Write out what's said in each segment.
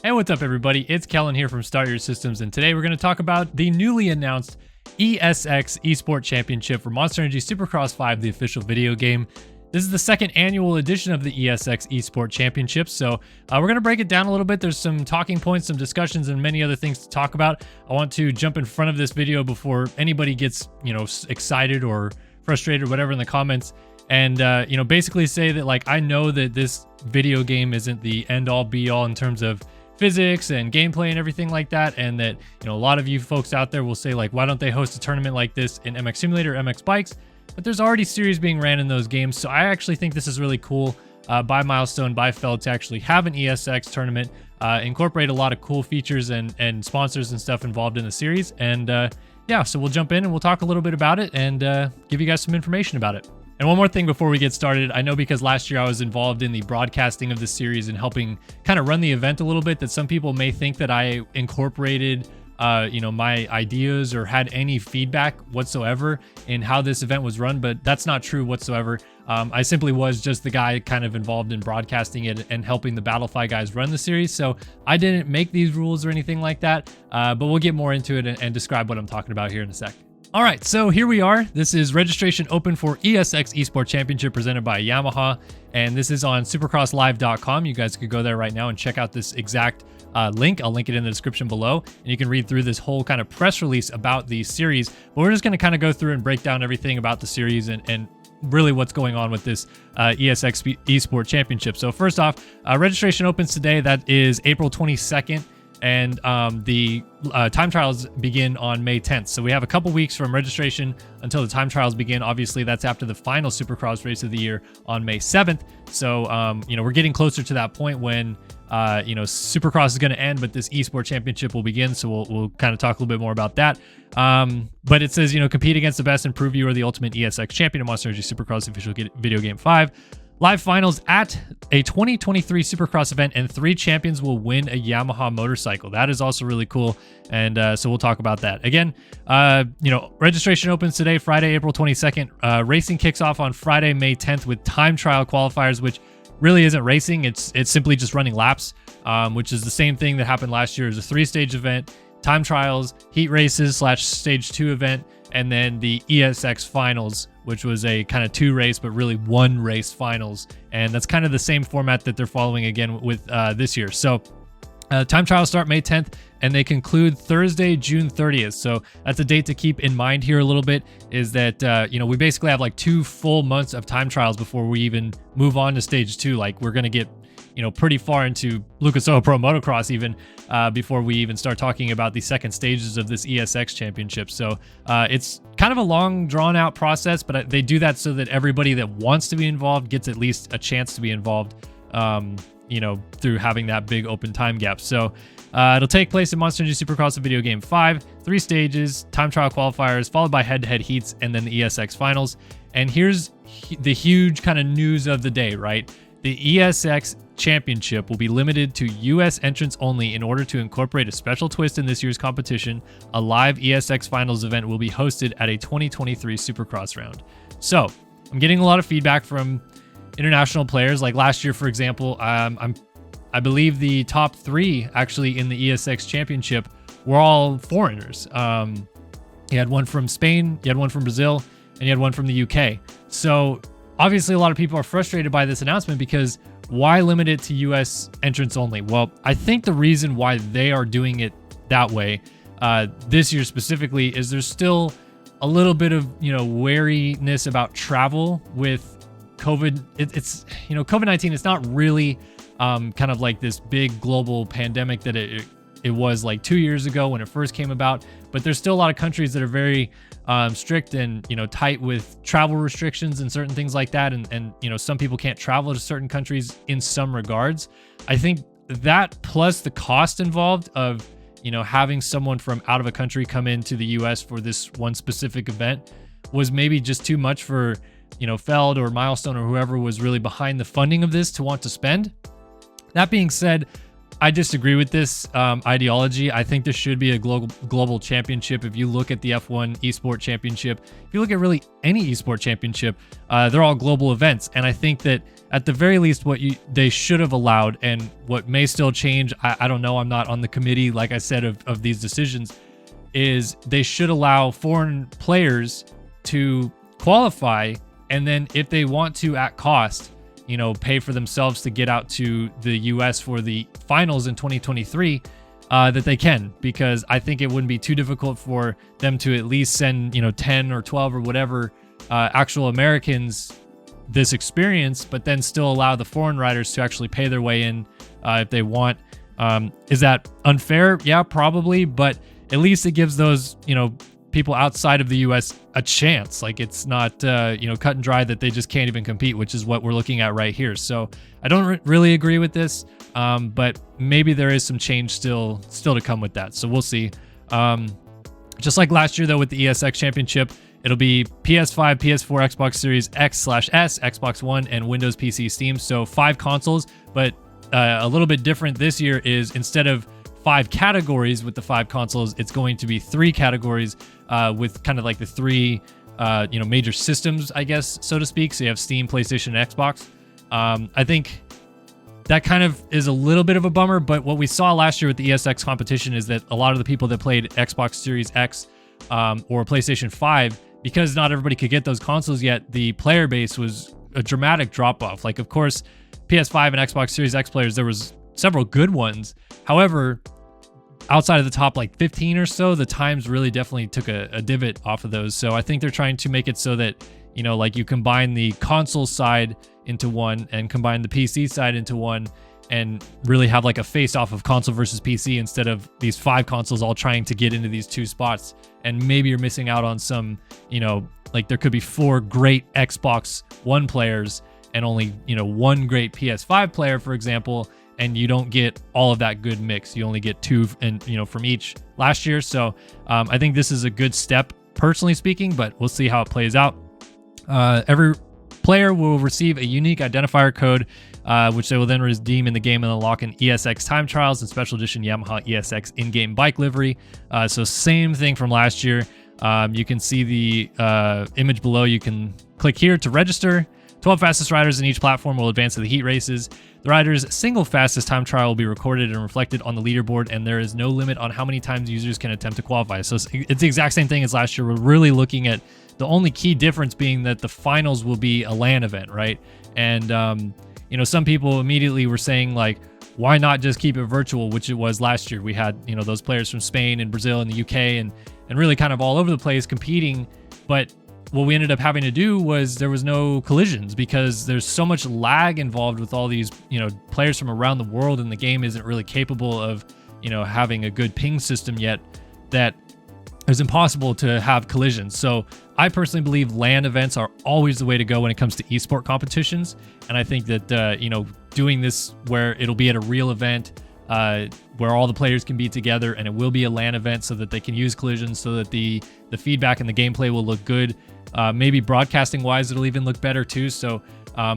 Hey, what's up everybody? It's Kellen here from Start Your Systems, and today we're going to talk about the newly announced eSX Esport Championship for Monster Energy Supercross 5, the official video game. This is the second annual edition of the eSX Esport Championship, so we're going to break it down a little bit. There's some talking points, some discussions, and many other things to talk about. I want to jump in front of this video before anybody gets, excited or frustrated or whatever in the comments, and basically say that, like, I know that this video game isn't the end-all be-all in terms of physics and gameplay and everything like that, and that a lot of you folks out there will say, like, why don't they host a tournament like this in MX Simulator, MX Bikes? But there's already series being ran in those games, so I actually think this is really cool by Milestone, by Feld, to actually have an ESX tournament, incorporate a lot of cool features and sponsors and stuff involved in the series. And yeah, so we'll jump in and we'll talk a little bit about it and give you guys some information about it. And one more thing before we get started, I know because last year I was involved in the broadcasting of the series and helping kind of run the event a little bit, that some people may think that I incorporated my ideas or had any feedback whatsoever in how this event was run, but that's not true whatsoever. I simply was just the guy kind of involved in broadcasting it and helping the Battlefy guys run the series, so I didn't make these rules or anything like that, but we'll get more into it and describe what I'm talking about here in a sec. All right, so here we are. This is registration open for eSX Esport Championship presented by Yamaha, and this is on supercrosslive.com. You guys could go there right now and check out this exact link. I'll link it in the description below, and you can read through this whole kind of press release about the series. But we're just going to kind of go through and break down everything about the series and really what's going on with this eSX Esport Championship. So first off, registration opens today. That is April 22nd. And the time trials begin on May 10th. So we have a couple weeks from registration until the time trials begin. Obviously, that's after the final Supercross race of the year on May 7th. So, we're getting closer to that point when, Supercross is going to end, but this Esport Championship will begin. So we'll kind of talk a little bit more about that. But it says, compete against the best and prove you are the ultimate ESX champion of Monster Energy Supercross official video game 5. Live finals at a 2023 Supercross event, and 3 champions will win a Yamaha motorcycle. That is also really cool, and so we'll talk about that. Again, registration opens today, Friday, April 22nd. Racing kicks off on Friday, May 10th with time trial qualifiers, which really isn't racing. It's simply just running laps, which is the same thing that happened last year. It was a 3-stage event, time trials, heat races / stage 2 event, and then the eSX finals, which was a kind of 2-race, but really 1-race finals. And that's kind of the same format that they're following again with this year. So time trials start May 10th, and they conclude Thursday, June 30th. So that's a date to keep in mind here a little bit, is that, we basically have like 2 full months of time trials before we even move on to stage 2. Like, we're going to get pretty far into Lucas Oil Pro Motocross even before we even start talking about the second stages of this eSX championship. So it's kind of a long, drawn-out process, but they do that so that everybody that wants to be involved gets at least a chance to be involved, through having that big open time gap. So it'll take place in Monster Energy Supercross Video Game 5, 3 stages, time trial qualifiers, followed by head-to-head heats, and then the eSX finals. And here's the huge kind of news of the day, right? The eSX Championship will be limited to U.S. entrants only in order to incorporate a special twist in this year's competition. A live eSX Finals event will be hosted at a 2023 Supercross round. So, I'm getting a lot of feedback from international players. Like last year, for example, I believe the top 3 actually in the eSX Championship were all foreigners. You had one from Spain, you had one from Brazil, and you had one from the UK. So, obviously, a lot of people are frustrated by this announcement because why limit it to U.S. entrants only? Well, I think the reason why they are doing it that way this year specifically is there's still a little bit of, wariness about travel with COVID. It's COVID-19, it's not really kind of like this big global pandemic that it was like 2 years ago when it first came about, but there's still a lot of countries that are very strict and tight with travel restrictions and certain things like that, and some people can't travel to certain countries in some regards. I think that plus the cost involved of having someone from out of a country come into the US for this one specific event was maybe just too much for Feld or Milestone or whoever was really behind the funding of this to want to spend. That being said, I disagree with this ideology. I think there should be a global championship. If you look at the F1 esport championship, if you look at really any esport championship, they're all global events. And I think that at the very least, they should have allowed, and what may still change, I don't know, I'm not on the committee, like I said, of these decisions, is they should allow foreign players to qualify, and then if they want to at cost, pay for themselves to get out to the US for the finals in 2023, that they can, because I think it wouldn't be too difficult for them to at least send, 10 or 12 or whatever actual Americans this experience, but then still allow the foreign riders to actually pay their way in if they want. Is that unfair? Yeah, probably, but at least it gives those, people outside of the US a chance. Like, it's not, cut and dry that they just can't even compete, which is what we're looking at right here. So I don't really agree with this, but maybe there is some change still to come with that. So we'll see. Just like last year, though, with the eSX Championship, it'll be PS5, PS4, Xbox Series X/S, Xbox One, and Windows PC Steam. So 5 consoles, but a little bit different this year is instead of 5 categories with the 5 consoles, it's going to be 3 categories with kind of like the 3 major systems, I guess, so to speak. So you have Steam, PlayStation, and Xbox. I think that kind of is a little bit of a bummer, but what we saw last year with the eSX competition is that a lot of the people that played Xbox Series X or PlayStation 5, because not everybody could get those consoles yet, the player base was a dramatic drop-off. Like, of course, PS5 and Xbox Series X players, there was several good ones. However, outside of the top like 15 or so, the times really definitely took a divot off of those. So I think they're trying to make it so that, like you combine the console side into one and combine the PC side into one and really have like a face-off of console versus PC instead of these 5 consoles all trying to get into these 2 spots. And maybe you're missing out on some, like there could be 4 great Xbox One players and only, 1 great PS5 player, for example, and you don't get all of that good mix. You only get 2 and from each last year. So I think this is a good step, personally speaking, but we'll see how it plays out. Every player will receive a unique identifier code, which they will then redeem in the game and unlock in eSX time trials and special edition Yamaha eSX in-game bike livery. So same thing from last year. You can see the image below. You can click here to register. 12 fastest riders in each platform will advance to the heat races. The rider's single fastest time trial will be recorded and reflected on the leaderboard, and there is no limit on how many times users can attempt to qualify. So it's the exact same thing as last year. We're really looking at the only key difference being that the finals will be a LAN event, right? And, some people immediately were saying, like, why not just keep it virtual, which it was last year. We had, those players from Spain and Brazil and the UK and really kind of all over the place competing. But what we ended up having to do was there was no collisions because there's so much lag involved with all these, players from around the world, and the game isn't really capable of, having a good ping system yet, that it's impossible to have collisions. So I personally believe LAN events are always the way to go when it comes to esport competitions. And I think that, doing this where it'll be at a real event, where all the players can be together, and it will be a LAN event so that they can use collisions, so that the feedback and the gameplay will look good. Maybe broadcasting wise, it'll even look better too. So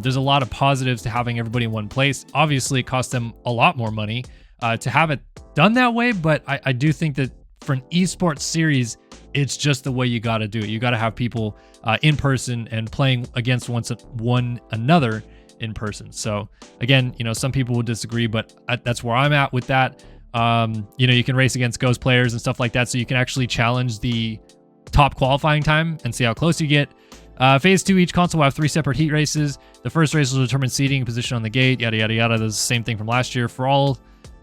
there's a lot of positives to having everybody in one place. Obviously, it costs them a lot more money to have it done that way, but I do think that for an esports series, it's just the way you got to do it. You got to have people in person and playing against one another in person. So again, some people will disagree, but that's where I'm at with that. You can race against ghost players and stuff like that, so you can actually challenge the top qualifying time and see how close you get. Phase 2, each console will have 3 separate heat races. The first race will determine seating and position on the gate, yada yada yada. That's the same thing from last year for all.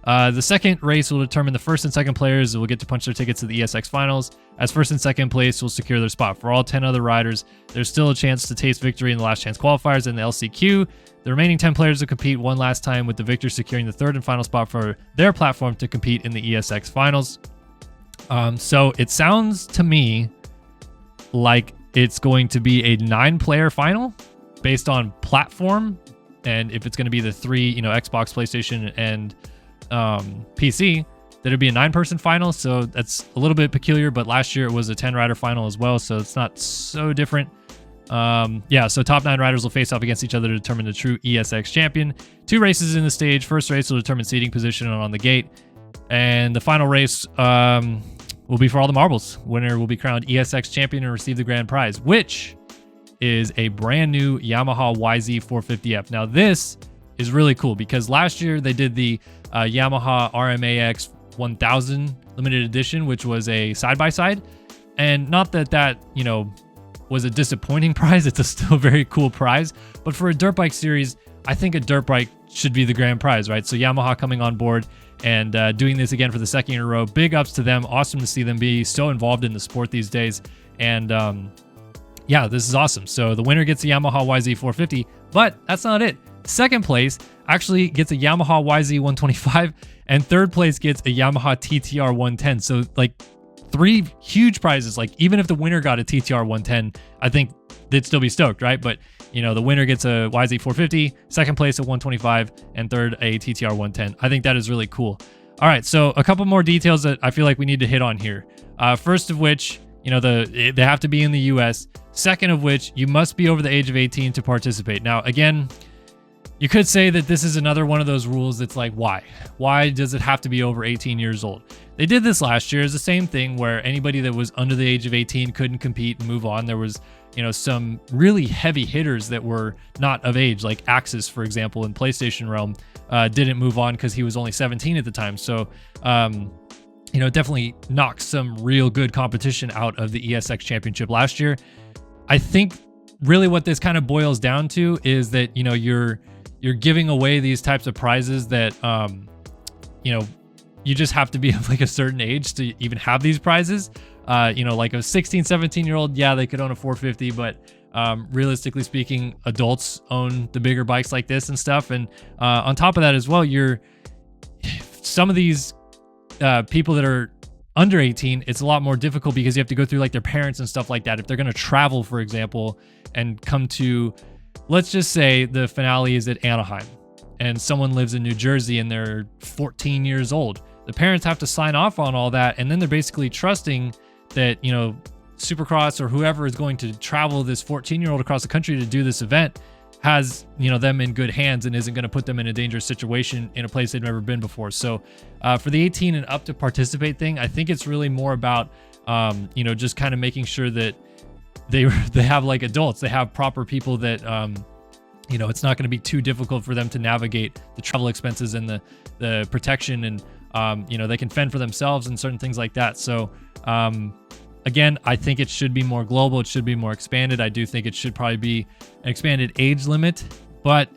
The second race will determine the first and second players who will get to punch their tickets to the eSX finals, as first and second place will secure their spot. For all 10 other riders, there's still a chance to taste victory in the last chance qualifiers and the LCQ. The remaining 10 players will compete one last time, with the victor securing the third and final spot for their platform to compete in the eSX finals. So it sounds to me like it's going to be a 9-player final based on platform, and if it's going to be the 3, Xbox, PlayStation, and PC, that it'd be a 9-person final. So that's a little bit peculiar, but last year it was a 10-rider final as well, so it's not so different. Yeah, so top 9 riders will face off against each other to determine the true eSX champion. 2 races in the stage. First race will determine seating position on the gate. And the final race will be for all the marbles. Winner will be crowned eSX champion and receive the grand prize, which is a brand new Yamaha YZ450F. Now, this is really cool because last year they did the Yamaha RMAX 1000 limited edition, which was a side-by-side. And not that, you know, was a disappointing prize. It's a still very cool prize. But for a dirt bike series, I think a dirt bike should be the grand prize, right? So Yamaha coming on board and doing this again for the second year in a row. Big ups to them. Awesome to see them be so involved in the sport these days. And yeah, this is awesome. So the winner gets a Yamaha YZ450, but that's not it. Second place actually gets a Yamaha YZ125, and third place gets a Yamaha TTR 110. So like 3 huge prizes. Like even if the winner got a TTR 110, I think they'd still be stoked, right? But you know, the winner gets a YZ450, second place at 125, and third a TTR 110. I think that is really cool. All right, so a couple more details that I feel like we need to hit on here. First of which, you know, they have to be in the US. Second of which, you must be over the age of 18 to participate. Now, again, you could say that this is another one of those rules that's like, why? Why does it have to be over 18 years old? They did this last year. It's the same thing where anybody that was under the age of 18 couldn't compete and move on. There was, you know, some really heavy hitters that were not of age, like Axis, for example, in PlayStation realm, didn't move on because he was only 17 at the time. So, you know, definitely knocked some real good competition out of the eSX championship last year. I think really what this kind of boils down to is that, you know, you're giving away these types of prizes that, you know, you just have to be of like a certain age to even have these prizes. You know, like a 16, 17-year-old, yeah, they could own a 450, but realistically speaking, adults own the bigger bikes like this and stuff. And on top of that as well, some of these people that are under 18, it's a lot more difficult because you have to go through like their parents and stuff like that. If they're going to travel, for example, and come to, let's just say the finale is at Anaheim and someone lives in New Jersey and they're 14 years old. The parents have to sign off on all that. And then they're basically trusting that, you know, Supercross or whoever is going to travel this 14-year-old across the country to do this event has, you know, them in good hands and isn't going to put them in a dangerous situation in a place they've never been before. So for the 18 and up to participate thing, I think it's really more about, you know, just kind of making sure that they have like adults, they have proper people that, you know, it's not going to be too difficult for them to navigate the travel expenses and the protection, and, you know, they can fend for themselves and certain things like that. So, again, I think it should be more global. It should be more expanded. I do think it should probably be an expanded age limit, but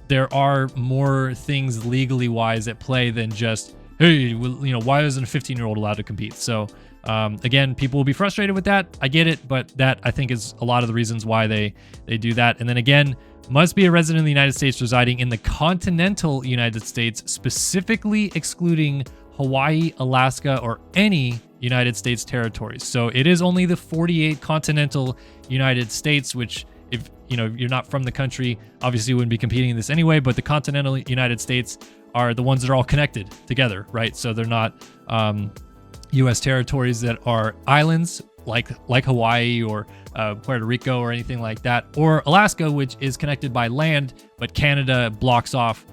there are more things legally wise at play than just, hey, well, you know, why isn't a 15-year-old allowed to compete? So, again, people will be frustrated with that. I get it, but that I think is a lot of the reasons why they do that. And then again, must be a resident of the United States residing in the continental United States, specifically excluding Hawaii, Alaska, or any United States territories. So it is only the 48 continental United States, which, if you know you're not from the country, obviously you wouldn't be competing in this anyway, but the continental United States are the ones that are all connected together, right? So they're not US territories that are islands like Hawaii or Puerto Rico or anything like that, or Alaska, which is connected by land, but Canada blocks off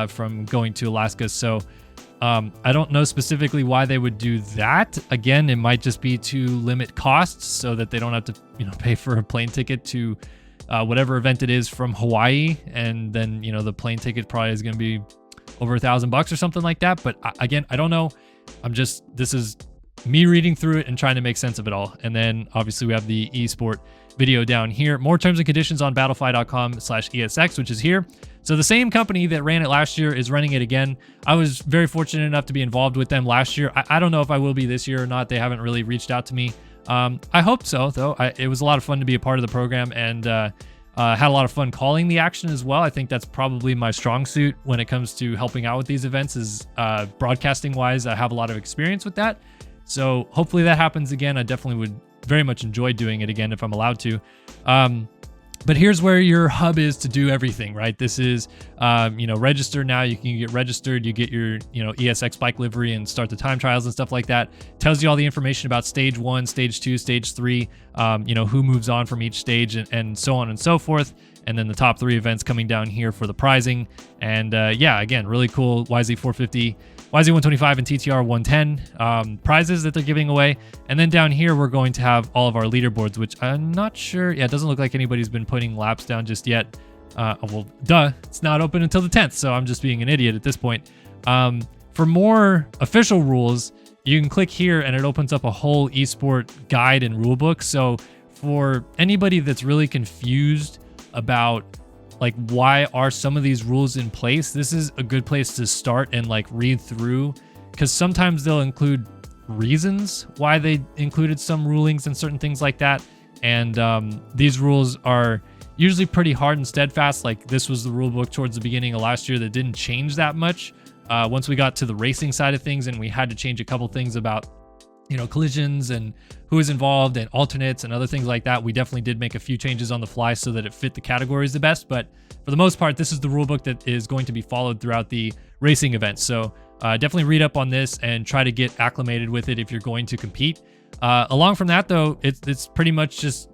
from going to Alaska. So I don't know specifically why they would do that. Again, it might just be to limit costs so that they don't have to, you know, pay for a plane ticket to whatever event it is from Hawaii, and then, you know, the plane ticket probably is going to be over $1,000 or something like that. But again, I don't know. This is me reading through it and trying to make sense of it all. And then obviously we have the eSport video down here. More terms and conditions on battlefy.com/ESX, which is here. So the same company that ran it last year is running it again. I was very fortunate enough to be involved with them last year. I don't know if I will be this year or not. They haven't really reached out to me. I hope so, though. It was a lot of fun to be a part of the program, and had a lot of fun calling the action as well. I think that's probably my strong suit when it comes to helping out with these events, is broadcasting wise. I have a lot of experience with that. So hopefully that happens again. I definitely would very much enjoy doing it again if I'm allowed to. But here's where your hub is to do everything, right? This is, register now. You can get registered. You get your, eSX bike livery and start the time trials and stuff like that. Tells you all the information about stage 1, stage 2, stage 3, who moves on from each stage and so on and so forth. And then the top 3 events coming down here for the prizing. And again, really cool YZ450, YZ125, and TTR 110 prizes that they're giving away. And then down here, we're going to have all of our leaderboards, which I'm not sure. Yeah, it doesn't look like anybody's been putting laps down just yet. Well, duh, it's not open until the 10th, so I'm just being an idiot at this point. For more official rules, you can click here and it opens up a whole esport guide and rulebook. So for anybody that's really confused about like why are some of these rules in place, this is a good place to start and like read through, because sometimes they'll include reasons why they included some rulings and certain things like that. And these rules are usually pretty hard and steadfast. Like this was the rule book towards the beginning of last year that didn't change that much. Once we got to the racing side of things and we had to change a couple things about collisions and who is involved and alternates and other things like that, we definitely did make a few changes on the fly so that it fit the categories the best. But for the most part, this is the rulebook that is going to be followed throughout the racing events. So definitely read up on this and try to get acclimated with it if you're going to compete. Along from that, though, it's pretty much just,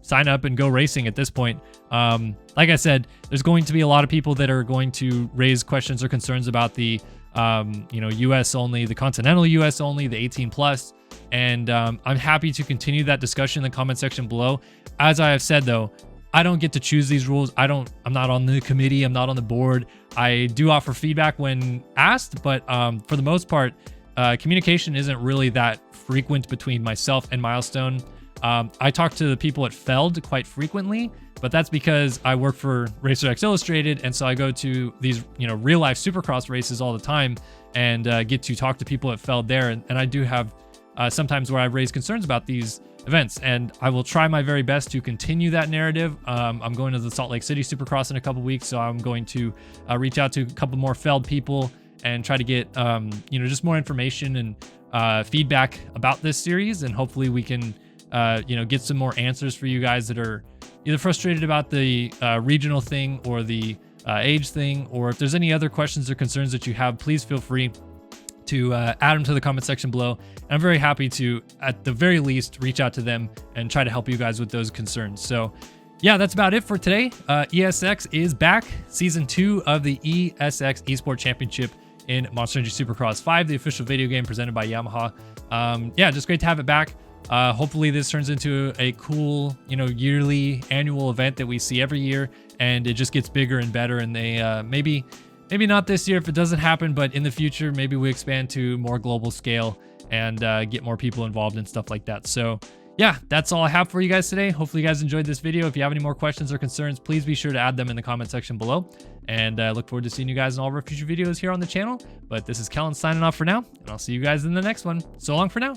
sign up and go racing at this point. Like I said, there's going to be a lot of people that are going to raise questions or concerns about the US only, the continental US only, the 18 plus. And I'm happy to continue that discussion in the comment section below. As I have said, though, I don't get to choose these rules. I'm not on the committee. I'm not on the board. I do offer feedback when asked, but for the most part, communication isn't really that frequent between myself and Milestone. I talk to the people at Feld quite frequently, but that's because I work for RacerX Illustrated, and so I go to these, real life Supercross races all the time, and get to talk to people at Feld there. And I do have sometimes where I've raised concerns about these events, and I will try my very best to continue that narrative. I'm going to the Salt Lake City Supercross in a couple weeks, so I'm going to reach out to a couple more Feld people and try to get just more information and feedback about this series, and hopefully we can get some more answers for you guys that are either frustrated about the regional thing or the age thing, or if there's any other questions or concerns that you have, please feel free to add them to the comment section below. And I'm very happy to, at the very least, reach out to them and try to help you guys with those concerns. So yeah, that's about it for today. eSX is back. Season 2 of the eSX Esport Championship in Monster Energy Supercross 5, the official video game presented by Yamaha. Just great to have it back. Hopefully this turns into a cool, yearly annual event that we see every year, and it just gets bigger and better. And they maybe not this year if it doesn't happen, but in the future, maybe we expand to more global scale and get more people involved and stuff like that. So yeah, that's all I have for you guys today. Hopefully you guys enjoyed this video. If you have any more questions or concerns, please be sure to add them in the comment section below. And I look forward to seeing you guys in all of our future videos here on the channel. But this is Kellen signing off for now, and I'll see you guys in the next one. So long for now.